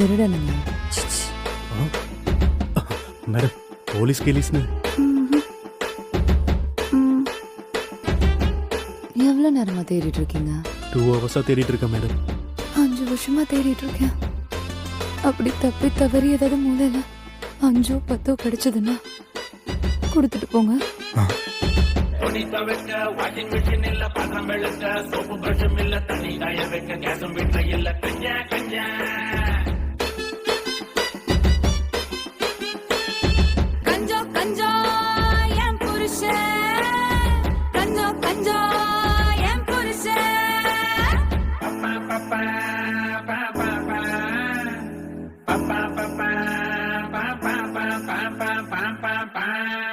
திருடனுங்க. சிச்சி. Madam police கேலீஸ்னு எவ்வளவு நேரமா தேடிட்டு இருக்கீங்க? 2 ஹவர்ஸா தேடிட்டு இருக்கேன் மேடம். 5 வருஷமா தேடிட்டு இருக்கேன். அப்படி தப்பி தவறி ஏதாவது மூலையில 5 10 கிடைச்சதுன்னா கொடுத்துட்டு போங்க. கஞ்சோ கஞ்சோ என் புருஷன், கஞ்சோ கஞ்சோ என் புருஷன். Pa